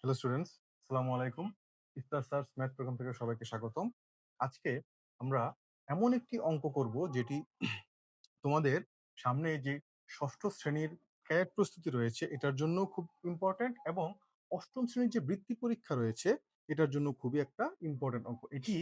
Hello students, আসসালামু আলাইকুম। ইফতার স্যারস math programme থেকে সবাইকে স্বাগতম। আজকে আমরা এমন একটি অঙ্ক করব যেটি তোমাদের সামনে যে ষষ্ঠ শ্রেণীর ক্যাট প্রস্তুতি রয়েছে এটার জন্য খুব ইম্পর্ট্যান্ট, এবং অষ্টম শ্রেণীর যে বৃত্তি পরীক্ষা রয়েছে এটার জন্য খুবই একটা ইম্পর্ট্যান্ট অঙ্ক। এটি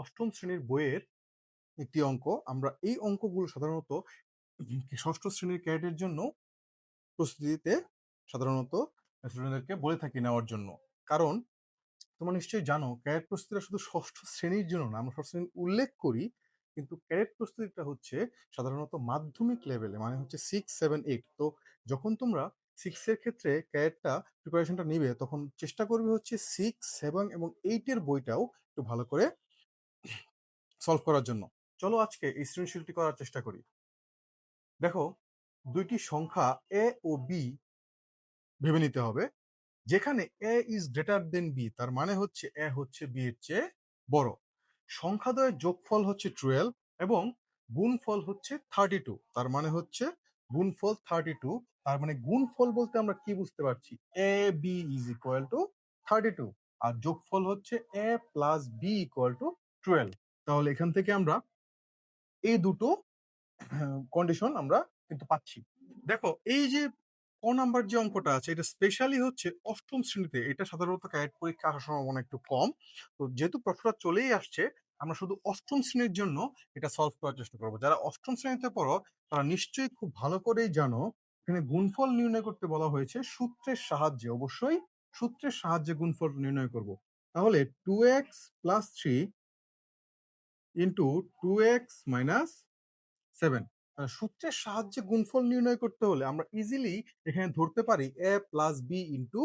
অষ্টম শ্রেণীর বইয়ের একটি অঙ্ক। আমরা এই অঙ্কগুলো সাধারণত ষষ্ঠ শ্রেণীর ক্যাডের জন্য প্রস্তুতিতে সাধারণত স্টুডেন্টদেরকে বলে থাকি নেওয়ার জন্য। কারণ তোমরা নিশ্চয়ই জানো ক্যাডেট প্রস্তুতিটা শুধু ষষ্ঠ শ্রেণীর জন্য না, আমরা ষষ্ঠ শ্রেণী উল্লেখ করি, কিন্তু ক্যাডেট প্রস্তুতিটা হচ্ছে সাধারণত মাধ্যমিক লেভেলে, মানে হচ্ছে 6, 7, 8। তো যখন তোমরা 6 এর ক্ষেত্রে ক্যাডেটটা প্রিপারেশনটা নিবে তখন চেষ্টা করবে হচ্ছে 6, 7 এবং 8 এর বইটাও একটু ভালো করে সলভ করার জন্য। চলো আজকে এই সৃজনশীলটি করার চেষ্টা করি। দেখো, দুইটি সংখ্যা এ ও বি ভেবে নিতে হবে। যেখানে এ ইজ গ্রেটার দেন বি, তার মানে হচ্ছে এ হচ্ছে বি এর চেয়ে বড়। সংখ্যাদ্বয়ের যোগফল হচ্ছে 12 এবং গুণফল হচ্ছে 32, তার মানে হচ্ছে গুণফল 32। তার মানে গুণফল বলতে আমরা কি বুঝতে পারছি, A B is equal two 32, আর যোগফল হচ্ছে a plus B equal to 12। তাহলে এখান থেকে আমরা এই দুটো কন্ডিশন আমরা কিন্তু পাচ্ছি। দেখো, এই যে ক নাম্বার যে অঙ্কটা আছে এটা স্পেশালি হচ্ছে অষ্টম শ্রেণীতে, এটা সাধারণত ক্যাডেট পরীক্ষা আসার সম্ভাবনা একটু কম। তো যেহেতু প্রশ্নটা চলেই আসছে, আমরা শুধু অষ্টম শ্রেণীর জন্য এটা সলভ করার চেষ্টা করবো। যারা অষ্টম শ্রেণীতে পড়ো তারা নিশ্চয়ই খুব ভালো করেই জানো এখানে গুণফল নির্ণয় করতে বলা হয়েছে সূত্রের সাহায্যে। অবশ্যই সূত্রের সাহায্যে গুণফল নির্ণয় করব। তাহলে 2x+3 ইন্টু 2x - 7, সূত্রের সাহায্যে গুণফল নির্ণয় করতে হলে আমরা ইজিলি এখানে ধরতে পারি এ প্লাস বি ইন্টু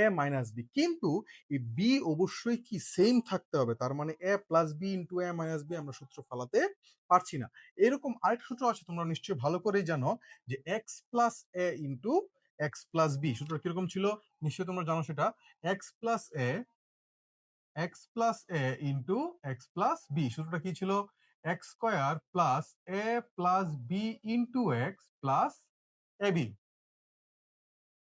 এ মাইনাস বি, কিন্তু এই বি অবশ্যই কি সেম থাকতে হবে, তার মানে এ প্লাস বি ইন্টু এ মাইনাস বি আমরা সূত্র ফালাতে পারছি না। এরকম আরেকটা সূত্র আছে, তোমরা নিশ্চয়ই ভালো করেই জানো, যে x plus a into x plus b. সূত্রটা কিরকম ছিল নিশ্চয়ই তোমরা জানো, সেটা x plus a into x plus b. সূত্রটা কি ছিল, x square plus a plus b into x plus a b.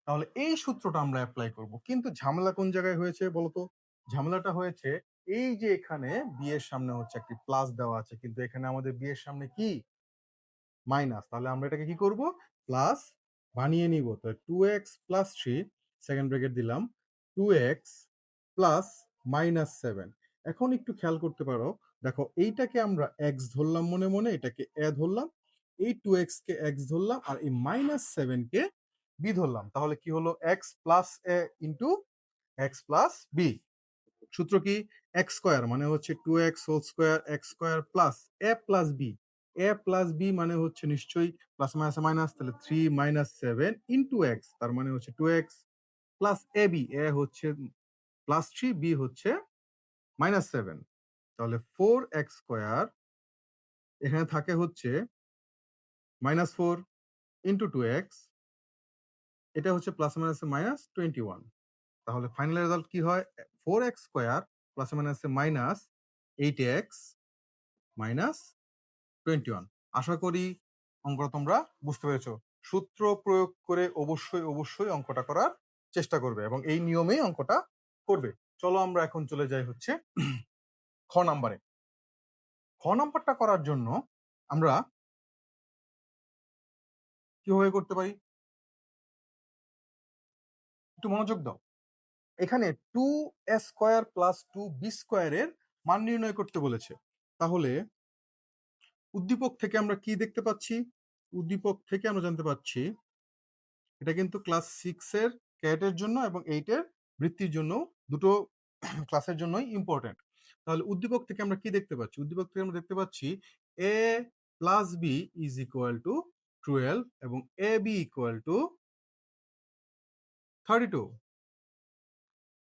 তাহলে এই সূত্রটা আমরা অ্যাপ্লাই করব, কিন্তু ঝামেলা কোন জায়গায় হয়েছে বলতো? ঝামেলাটা হয়েছে এই যে এখানে বি এর সামনে হচ্ছে একটি প্লাস দেওয়া আছে, কিন্তু এখানে আমাদের বি এর সামনে কি মাইনাস। তাহলে আমরা এটাকে কি করব, প্লাস বানিয়ে নিব। তো 2x+3, সেকেন্ড ব্র্যাকেট দিলাম, 2x প্লাস -7। এখন একটু খেয়াল করতে পারো, দেখো এইটাকে আমরা x ধরলাম মনে মনে, এটাকে a ধরলাম, এই 2x কে x ধরলাম, আর এই -7 কে b ধরলাম। তাহলে কি হলো, x plus a into x plus b. সূত্র কি, এক্স স্কোয়ার মানে হচ্ছে 2x whole square, x square plus a plus b. A plus b মানে হচ্ছে নিশ্চয়ই প্লাস মাইনাস মাইনাস, তাহলে 3 - 7 ইন্টু এক্স, তার মানে হচ্ছে 2x প্লাস এ বি। এ হচ্ছে +3, বি হচ্ছে -7। তাহলে 4x স্কোয়ার, এখানে থাকে হচ্ছে -4 ইন্টু 2x, এটা হচ্ছে প্লাস মাইনাস -21। তাহলে ফাইনাল রেজাল্ট কি হয়, 4x square plus minus -8x -21। আশা করি অঙ্কটা তোমরা বুঝতে পেরেছো। সূত্র প্রয়োগ করে অবশ্যই অবশ্যই অঙ্কটা করার চেষ্টা করবে এবং এই নিয়মেই অঙ্কটা করবে। চলো আমরা এখন চলে যাই হচ্ছে খ নাম্বারে। খ নাম্বারটা করার জন্য আমরা কিভাবে করতে পারি, একটু মনোযোগ দাও। এখানে 2a² প্লাস 2b² এর মান নির্ণয় করতে বলেছে। তাহলে উদ্দীপক থেকে আমরা কি দেখতে পাচ্ছি, উদ্দীপক থেকে আমরা জানতে পাচ্ছি এটা কিন্তু ক্লাস 6 এর ক্যাডেটের জন্য এবং 8 এর বৃত্তির জন্য, দুটো ক্লাসের জন্যই ইম্পর্টেন্ট। তাহলে উদ্দীপক থেকে আমরা কি দেখতে পাচ্ছি, উদ্দীপক থেকে আমরা দেখতে পাচ্ছি a plus b is equal to 12 এবং এ বি ইকুয়াল টু 32।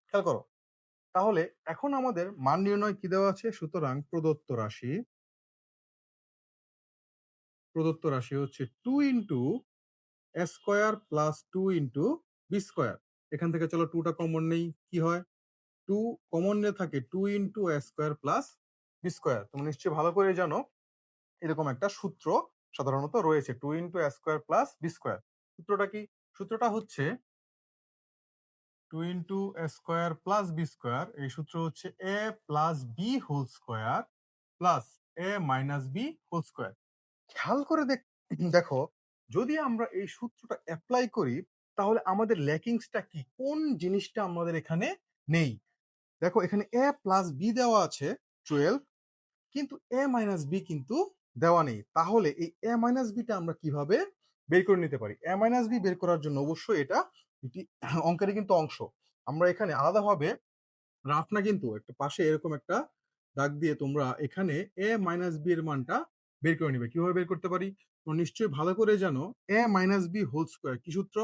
খেয়াল করো, তাহলে এখন আমাদের মান নির্ণয় কি দেওয়া আছে, সুতরাং প্রদত্ত রাশি হচ্ছে 2 into a square plus 2 into b square. এখান থেকে চলো 2টা কমন নেই, কি হয়, 2 কমন নিয়ে থাকে 2 into a square plus b square. তুমি নিশ্চয়ই ভালো করে জানো এরকম একটা সূত্র সাধারণত রয়েছে, 2 into a square plus b square. সূত্রটা কি, সূত্রটা হচ্ছে 2 into a square plus b square, এই সূত্র হচ্ছে a plus b whole square plus a minus b whole square. খেয়াল করে দেখো, যদি আমরা এই সূত্রটা অ্যাপ্লাই করি তাহলে আমাদের ল্যাকিংসটা কি, কোন জিনিসটা আমাদের এখানে নেই। দেখো এখানে এ প্লাস বি দেওয়া আছে 12, কিন্তু এ মাইনাস বি কিন্তু দেওয়া নেই। তাহলে এই এ মাইনাস বিটা আমরা কিভাবে বের করে নিতে পারি? এ মাইনাস বি বের করার জন্য অবশ্যই এটা একটি অঙ্কেরই কিন্তু অংশ। আমরা এখানে আলাদাভাবে রাফ না, কিন্তু একটা পাশে এরকম একটা দাগ দিয়ে তোমরা এখানে এ মাইনাস বি এর মানটা বের করে নিবে। কিভাবে বের করতে পারি? তো নিশ্চয়ই ভালো করে জানো a minus b whole square কি সূত্র?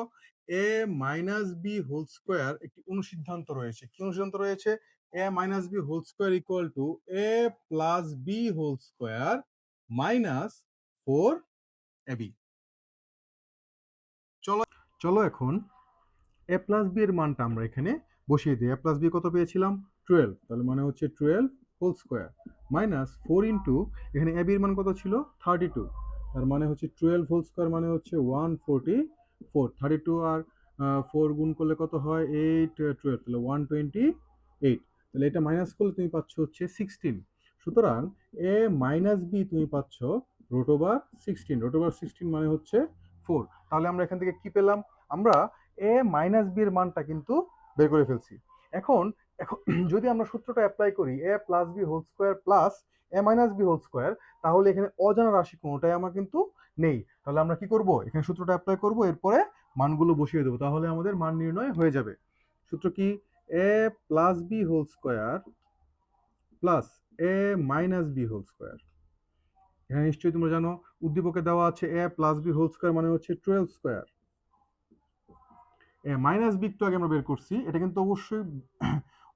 A minus b whole square একটি অনুসিদ্ধান্ত রয়েছে। কি অনুসিদ্ধান্ত রয়েছে? A minus b whole square equal to a plus b whole square minus 4ab। চলো চলো এখন এ প্লাস বি এর মানটা আমরা এখানে বসিয়ে দিই। এ প্লাস বি কত পেয়েছিলাম? 12, তাহলে মানে হচ্ছে 12 হোল স্কোয়ার মাইনাস 4 ইন্টু, এখানে এ বির মান কত ছিল? 32, তার মানে হচ্ছে 12 হোল স্কোয়ার মানে হচ্ছে 144। 32 আর 4 গুণ করলে কত হয়? 8 12, তাহলে 128। তাহলে এটা মাইনাস করলে তুমি পাচ্ছ হচ্ছে 16। সুতরাং এ মাইনাস বি তুমি পাচ্ছ রুট ওভার 16। রুট ওভার 16 মানে হচ্ছে 4। তাহলে আমরা এখান থেকে কি পেলাম? আমরা এ মাইনাস বি এর মানটা কিন্তু বের করে ফেলছি। এখন এখন যদি আমরা সূত্রটা অ্যাপ্লাই করি a plus b whole square plus a minus b whole square, তাহলে এখানে অজানা রাশি কোনোটাই আমার কিন্তু নেই। তাহলে আমরা কি করব? এখানে সূত্রটা অ্যাপ্লাই করব, এরপরে মানগুলো বসিয়ে দেবো, তাহলে আমাদের মান নির্ণয় হয়ে যাবে। সূত্র কি? A plus b whole square plus a minus b whole square. এখানে নিশ্চয়ই তোমরা জানো উদ্দীপকে দেওয়া আছে a plus b whole square মানে হচ্ছে 12 স্কোয়ার। মাইনাস বি একটু আগে আমরা বের করছি, এটা কিন্তু অবশ্যই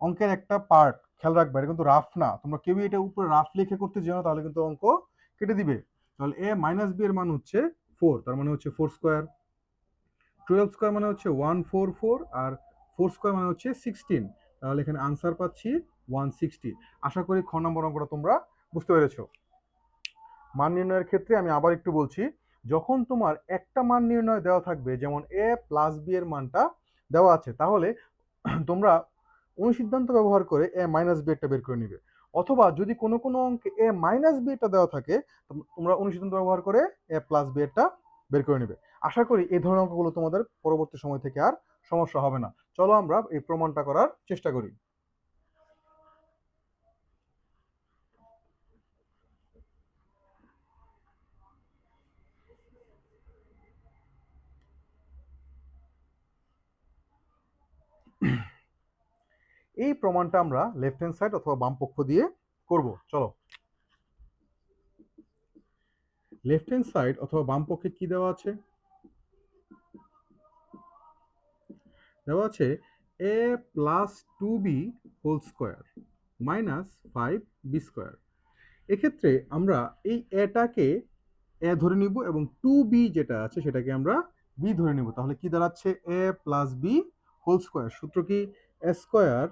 অঙ্কের একটা পার্ট, খেয়াল রাখবে এটা কিন্তু রাফ না। তোমরা কেউই এটা উপরে রাফ লিখে করতে জানো তাহলে কিন্তু অঙ্ক কেটে দিবে। তাহলে এ মাইনাস বি এর মান হচ্ছে 4, তার মানে হচ্ছে 4 স্কোয়ার। 12 স্কোয়ার মানে হচ্ছে 144, আর 4 স্কোয়ার মানে হচ্ছে 16। তাহলে এখানে আনসার পাচ্ছি 160। আশা করি খ নম্বর অঙ্কটা তোমরা বুঝতে পেরেছো। মান নির্ণয়ের ক্ষেত্রে আমি আবার একটু বলছি, যখন তোমার একটা মান নির্ণয় দেওয়া থাকবে, যেমন এ প্লাস বি এর মানটা দেওয়া আছে, তাহলে তোমরা অনুসিদ্ধান্ত ব্যবহার করে এ মাইনাস বি একটা বের করে নিবে। অথবা যদি কোনো কোনো অঙ্কে এ মাইনাস বি এটা দেওয়া থাকে, তোমরা অনুসিদ্ধান্ত ব্যবহার করে এ প্লাস বি একটা বের করে নিবে। আশা করি এই ধরনের অঙ্কগুলো তোমাদের পরবর্তী সময় থেকে আর সমস্যা হবে না। চলো আমরা এই প্রমাণটা করার চেষ্টা করি। এই প্রমাণটা আমরা লেফট হ্যান্ড সাইড অথবা বাম পক্ষ দিয়ে করব। চলো, লেফট হ্যান্ড সাইড অথবা বাম পক্ষে কি দেওয়া আছে? দেওয়া আছে a plus 2b whole square minus 5b square. এক্ষেত্রে আমরা এই এটাকে এ ধরে নিব এবং 2b যেটা আছে সেটাকে আমরা বি ধরে নিব। তাহলে কি দাঁড়াচ্ছে? A plus b whole square. সূত্র কি? A square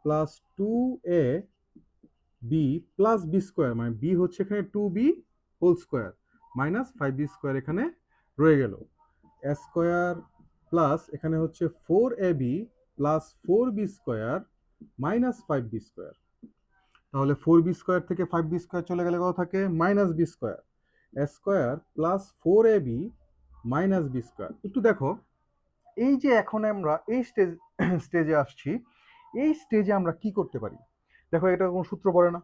plus 2a b plus b square, মানে বি হচ্ছে এখানে 2b whole square minus 5b square এখানে রয়ে গেল। এ স্কোয়ার প্লাস এখানে হচ্ছে 4ab plus 4b square minus 5b square. তাহলে 4b স্কোয়ার থেকে 5b স্কোয়ার চলে গেলে কত থাকে? Minus b square. A square plus 4ab minus b square. একটু দেখো, এই যে এখন আমরা এই স্টেজে আসছি, এই স্টেজে আমরা কি করতে পারি? দেখো এটা কোনো সূত্র পড়ে না,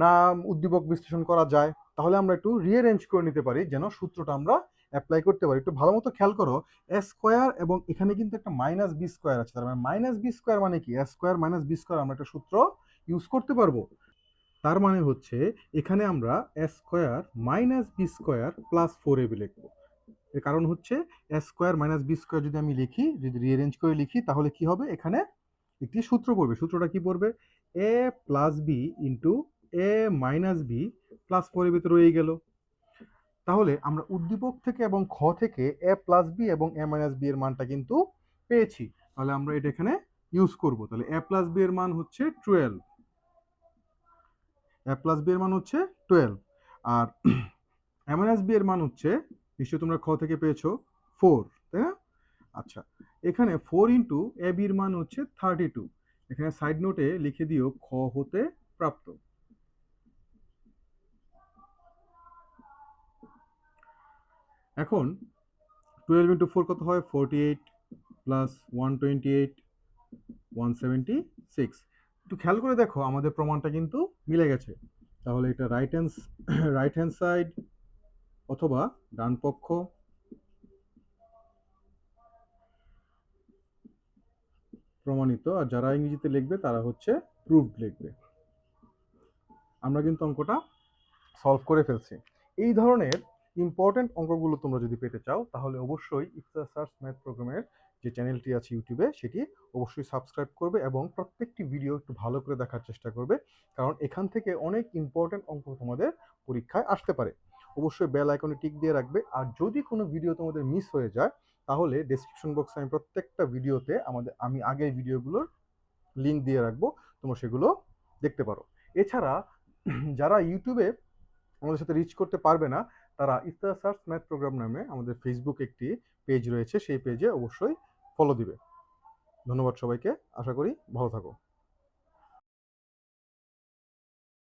না উদ্দীপক বিশ্লেষণ করা যায়। তাহলে আমরা একটু রিঅ্যারেঞ্জ করে নিতে পারি যেন সূত্রটা আমরা অ্যাপ্লাই করতে পারি। একটু ভালো মতো খেয়াল করো, এ স্কোয়ার এবং এখানে কিন্তু একটা মাইনাস বি স্কোয়ার আছে, তার মানে মাইনাস বি স্কোয়ার মানে কি? A square minus b square আমরা একটা সূত্র ইউজ করতে পারবো। তার মানে হচ্ছে এখানে আমরা a square minus b square plus 4ab লিখবো। এর কারণ হচ্ছে a square minus b square যদি আমি লিখি, যদি রিঅ্যারেঞ্জ করে লিখি, তাহলে কি হবে? এখানে একটি সূত্র পড়বে। সূত্রটা কি পড়বে? এ প্লাস বি ইন্টু এ মাইনাস বি প্লাস 4ab তো রয়েই গেল। তাহলে আমরা উদ্দীপক থেকে এবং খ থেকে এ প্লাস বি এবং এ মাইনাস বি এর মানটা কিন্তু পেয়েছি। তাহলে আমরা এটা এখানে ইউজ করব। তাহলে এ প্লাস বি এর মান হচ্ছে 12, এ প্লাস বি এর মান হচ্ছে 12, আর এ মাইনাস বি এর মান হচ্ছে, নিশ্চয়ই তোমরা খ থেকে পেয়েছো, 4, তাই না? আচ্ছা, এখানে 4 ইন্টু এ বির মান হচ্ছে 32। এখানে সাইড নোটে লিখে দিও খ হতে প্রাপ্ত। এখন 12 ইন্টু 4 কত হয়? 48 প্লাস 128 176। একটু খেয়াল করে দেখো আমাদের প্রমাণটা কিন্তু মিলে গেছে। তাহলে এটা রাইট হ্যান্ড সাইড অথবা ডান পক্ষ প্রমাণিত, আর যারা ইংরেজিতে লিখবে তারা হচ্ছে প্রুভড লিখবে। আমরা কিন্তু অঙ্কটা সলভ করে ফেলছি। এই ধরনের ইম্পর্টেন্ট অঙ্কগুলো তোমরা যদি পেতে চাও তাহলে অবশ্যই ইফতার সার্চ ম্যাথ প্রোগ্রামের যে চ্যানেলটি আছে ইউটিউবে সেটি অবশ্যই সাবস্ক্রাইব করবে এবং প্রত্যেকটি ভিডিও একটু ভালো করে দেখার চেষ্টা করবে, কারণ এখান থেকে অনেক ইম্পর্টেন্ট অঙ্ক তোমাদের পরীক্ষায় আসতে পারে। অবশ্যই বেল আইকনে টিক দিয়ে রাখবে, আর যদি কোনো ভিডিও তোমাদের মিস হয়ে যায় তাহলে ডেসক্রিপশন বক্সে আমি প্রত্যেকটা ভিডিওতে আমি আগের ভিডিওগুলোর লিঙ্ক দিয়ে রাখবো, তোমরা সেগুলো দেখতে পারো। এছাড়া যারা ইউটিউবে আমাদের সাথে রিচ করতে পারবে না তারা ইফতার সার্চ ম্যাথ প্রোগ্রাম নামে আমাদের ফেসবুক একটি পেজ রয়েছে, সেই পেজে অবশ্যই ফলো দিবে। ধন্যবাদ সবাইকে, আশা করি ভালো থাকো।